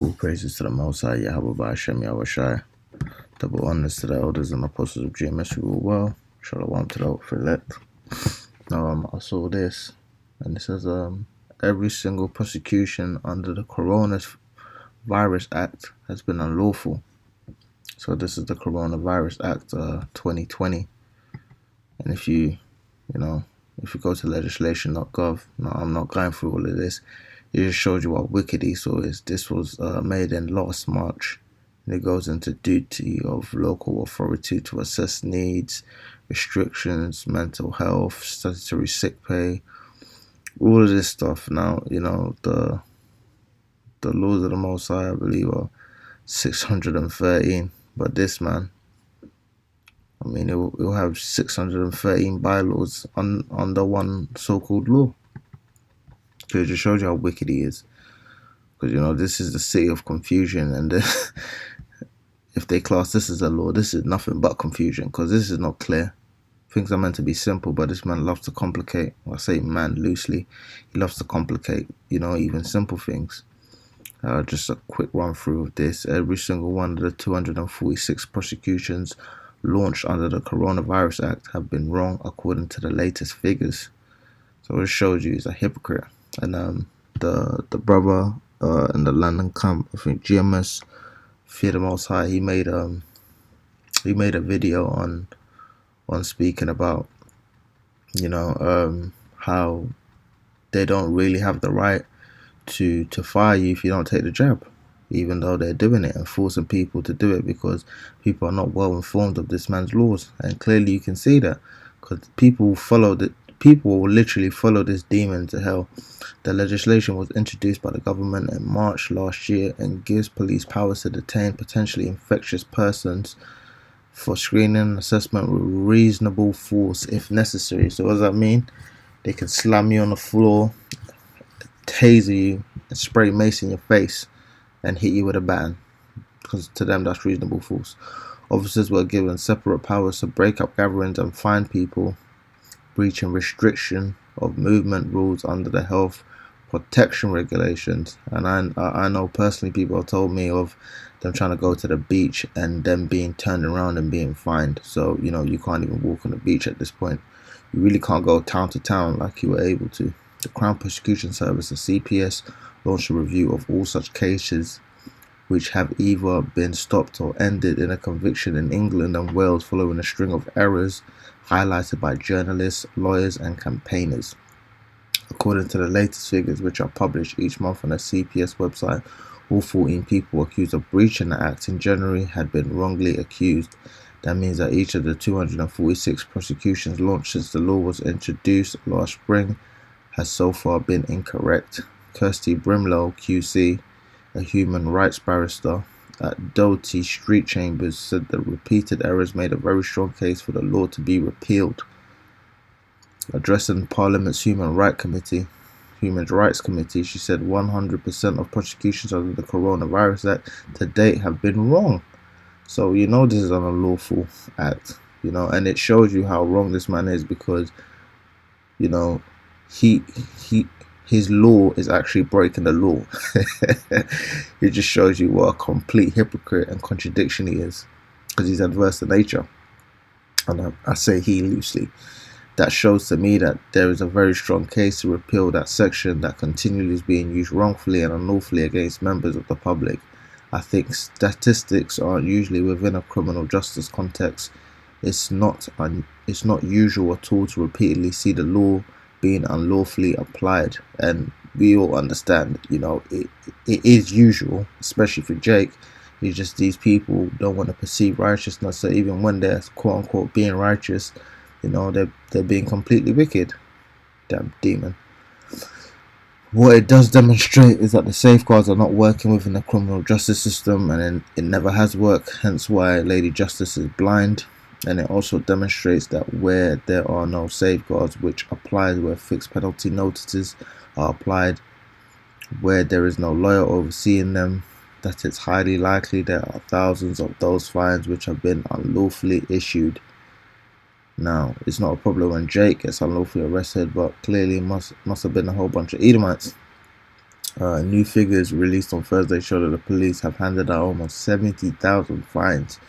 All praises to the Most High, Yahweh Ba'ashem Yahushai. Double honors to the elders and apostles of GMS who rule well. Shalom to the hopeful elect. I saw this, and it says, every single prosecution under the Coronavirus Act has been unlawful. So this is the Coronavirus Act 2020. And if you go to legislation.gov, no, I'm not going through all of this. It just shows you what wicked Esau is. This was made in last March. And it goes into duty of local authority to assess needs, restrictions, mental health, statutory sick pay, all of this stuff. Now, the laws of the Most High, I believe, are 613. But this man, it'll have 613 bylaws under one so-called law. So it just shows you how wicked he is. Because, this is the city of confusion. And if they class this as a law, this is nothing but confusion. Because this is not clear. Things are meant to be simple, but this man loves to complicate. Well, I say man loosely. He loves to complicate, even simple things. Just a quick run through of this. Every single one of the 246 prosecutions launched under the Coronavirus Act have been wrong according to the latest figures. So it shows you he's a hypocrite. And the brother in the London camp, I think GMS Fear the Most High, he made a video on speaking about how they don't really have the right to fire you if you don't take the jab, even though they're doing it and forcing people to do it because people are not well informed of this man's laws. And clearly you can see that, because people will literally follow this demon to hell. The legislation was introduced by the government in March last year and gives police powers to detain potentially infectious persons for screening and assessment with reasonable force if necessary. So what does that mean? They can slam you on the floor, taser you, and spray mace in your face and hit you with a baton, because to them that's reasonable force. Officers were given separate powers to break up gatherings and fine people breaching restriction of movement rules under the health protection regulations. And I know personally people have told me of them trying to go to the beach and them being turned around and being fined. So you can't even walk on the beach at this point. You really can't go town to town like you were able to. The Crown Prosecution Service, the CPS, launched a review of all such cases which have either been stopped or ended in a conviction in England and Wales following a string of errors highlighted by journalists, lawyers and campaigners. According to the latest figures, which are published each month on the CPS website, all 14 people accused of breaching the Act in January had been wrongly accused. That means that each of the 246 prosecutions launched since the law was introduced last spring has so far been incorrect. Kirsty Brimlow, QC, a human rights barrister at Doughty Street Chambers, said that repeated errors made a very strong case for the law to be repealed. Addressing Parliament's Human Rights Committee, she said 100% of prosecutions under the Coronavirus Act to date have been wrong. So this is an unlawful act, and it shows you how wrong this man is, because his law is actually breaking the law. It just shows you what a complete hypocrite and contradiction he is, because he's adverse to nature. And I say he loosely. That shows to me that there is a very strong case to repeal that section that continually is being used wrongfully and unlawfully against members of the public. I think statistics aren't usually within a criminal justice context. It's not usual at all to repeatedly see the law being unlawfully applied, and we all understand it is usual, especially for Jake. It's just these people don't want to perceive righteousness, so even when they're quote unquote being righteous, they're being completely wicked. Damn demon. What it does demonstrate is that the safeguards are not working within the criminal justice system, and it never has worked, hence why Lady Justice is blind. And it also demonstrates that where there are no safeguards which apply, where fixed penalty notices are applied, where there is no lawyer overseeing them, that it's highly likely there are thousands of those fines which have been unlawfully issued. Now, it's not a problem when Jake gets unlawfully arrested, but clearly must have been a whole bunch of Edomites. New figures released on Thursday show that the police have handed out almost 70,000 fines.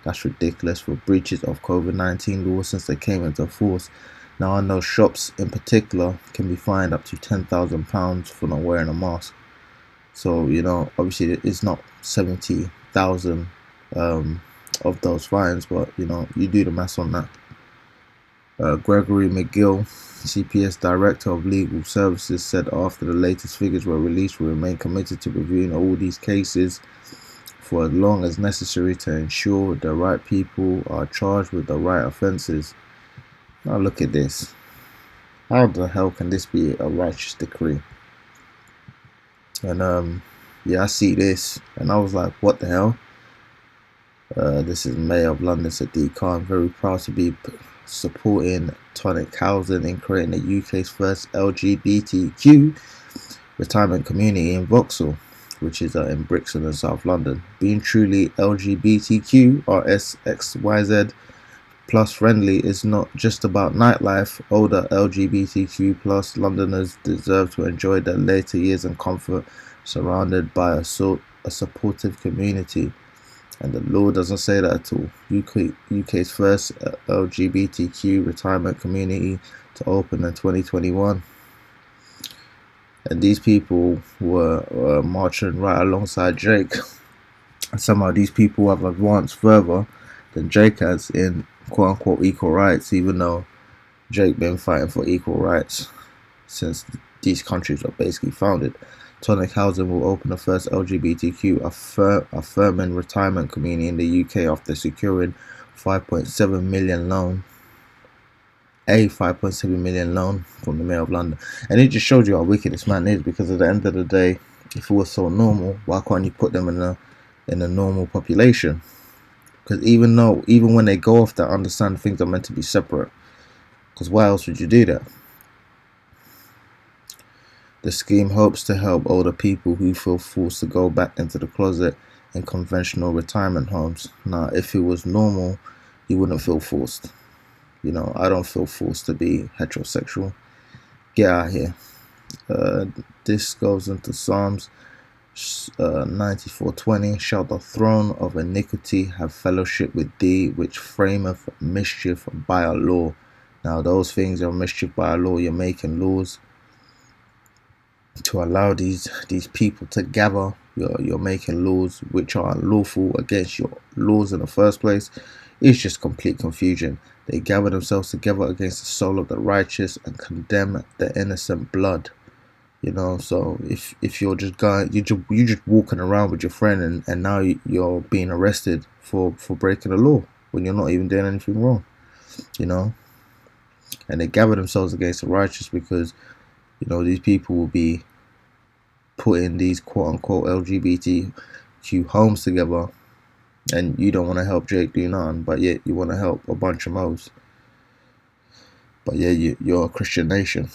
That's ridiculous for breaches of COVID-19 laws since they came into force. Now, I know shops in particular can be fined up to £10,000 for not wearing a mask. So, obviously it's not 70,000 of those fines, but you do the maths on that. Gregory McGill, CPS Director of Legal Services, said after the latest figures were released, we remain committed to reviewing all these cases for as long as necessary to ensure the right people are charged with the right offences. Now look at this. How the hell can this be a righteous decree? And yeah, I see this and I was like, what the hell? This is Mayor of London Sadiq Khan, very proud to be supporting tonic housing in creating the UK's first LGBTQ retirement community in Vauxhall, which is in Brixton in South London. Being truly LGBTQ RSXYZ plus friendly is not just about nightlife. Older LGBTQ plus Londoners deserve to enjoy their later years in comfort, surrounded by a supportive community. And the law doesn't say that at all. UK's first LGBTQ retirement community to open in 2021. And these people were marching right alongside Drake. And somehow these people have advanced further than Drake has in quote-unquote equal rights, even though Drake been fighting for equal rights since these countries were basically founded. Tonic Housing will open the first LGBTQ affirming retirement community in the UK after securing £5.7 million loan. A £5.7 million loan from the Mayor of London. And it just showed you how wicked this man is, because at the end of the day, if it was so normal, why can't you put them in a normal population? Because even when they go off that, understand things are meant to be separate. Because why else would you do that? The scheme hopes to help older people who feel forced to go back into the closet in conventional retirement homes. Now, if it was normal, you wouldn't feel forced. I don't feel forced to be heterosexual. Get out of here. This goes into Psalms 94:20. Shall the throne of iniquity have fellowship with thee, which frameth mischief by a law? Now, those things are mischief by a law. You're making laws to allow these people to gather. You're making laws which are unlawful against your laws in the first place. It's just complete confusion. They gather themselves together against the soul of the righteous and condemn the innocent blood. So if you're just going, you're just walking around with your friend, and now you're being arrested for breaking the law when you're not even doing anything wrong. And they gather themselves against the righteous because these people will be putting these quote-unquote LGBTQ homes together, and you don't want to help Jake do none, but yet you want to help a bunch of Mo's. But yeah, you're a Christian nation.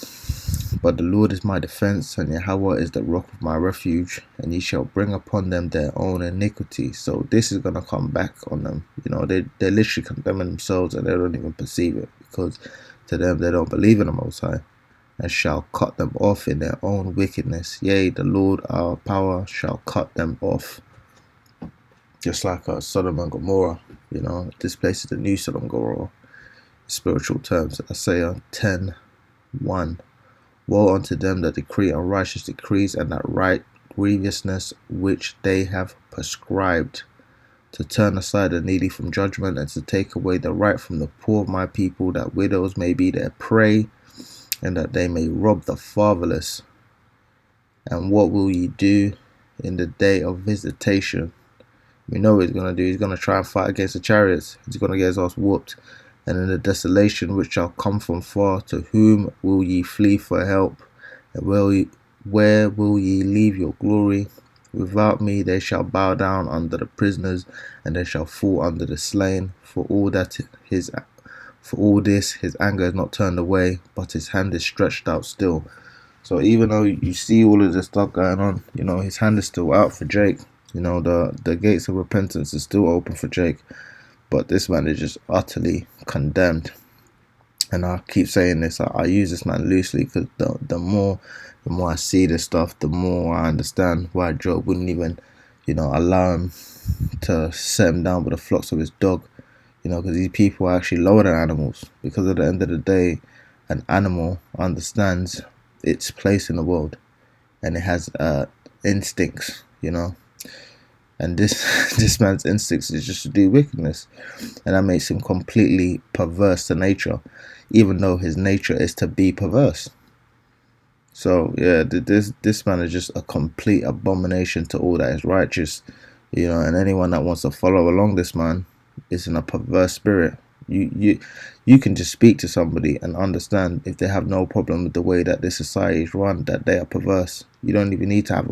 But the Lord is my defense, and Yahweh is the rock of my refuge, and he shall bring upon them their own iniquity. So this is going to come back on them. They're literally condemning themselves, and they don't even perceive it, because to them, they don't believe in the Most High, and shall cut them off in their own wickedness. Yea, the Lord our power shall cut them off. Just like Sodom and Gomorrah. This place is the new Sodom and Gomorrah. Spiritual terms. Isaiah 10:1. Woe unto them that decree unrighteous decrees, and that write grievousness which they have prescribed, to turn aside the needy from judgment, and to take away the right from the poor of my people, that widows may be their prey, and that they may rob the fatherless. And what will ye do in the day of visitation? We know what he's going to do. He's going to try and fight against the chariots. He's going to get his ass whooped. And in the desolation which shall come from far, to whom will ye flee for help? And where will ye leave your glory? Without me they shall bow down under the prisoners, and they shall fall under the slain. For all this his anger is not turned away, but his hand is stretched out still. So even though you see all of this stuff going on, his hand is still out for Jake. The gates of repentance is still open for Jake. But this man is just utterly condemned. And I keep saying this, I use this man loosely, because the more I see this stuff, the more I understand why Job wouldn't even, allow him to set him down with the flocks of his dog. Because these people are actually lower than animals. Because at the end of the day, an animal understands its place in the world, and it has instincts. And this this man's instincts is just to do wickedness, and that makes him completely perverse to nature, even though his nature is to be perverse. So yeah, this man is just a complete abomination to all that is righteous, and anyone that wants to follow along this man is in a perverse spirit. You can just speak to somebody and understand, if they have no problem with the way that this society is run, that they are perverse. You don't even need to have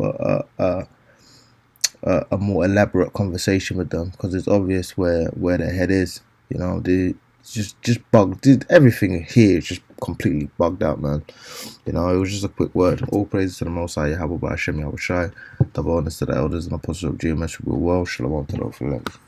a more elaborate conversation with them, because it's obvious where their head is. They just bugged. Everything here is just completely bugged out, man. It was just a quick word. All praises to the Most High, Yahweh Ba'Shem Yahweh Shai. The bonus to the elders and apostles of geometrical world. Shalom to the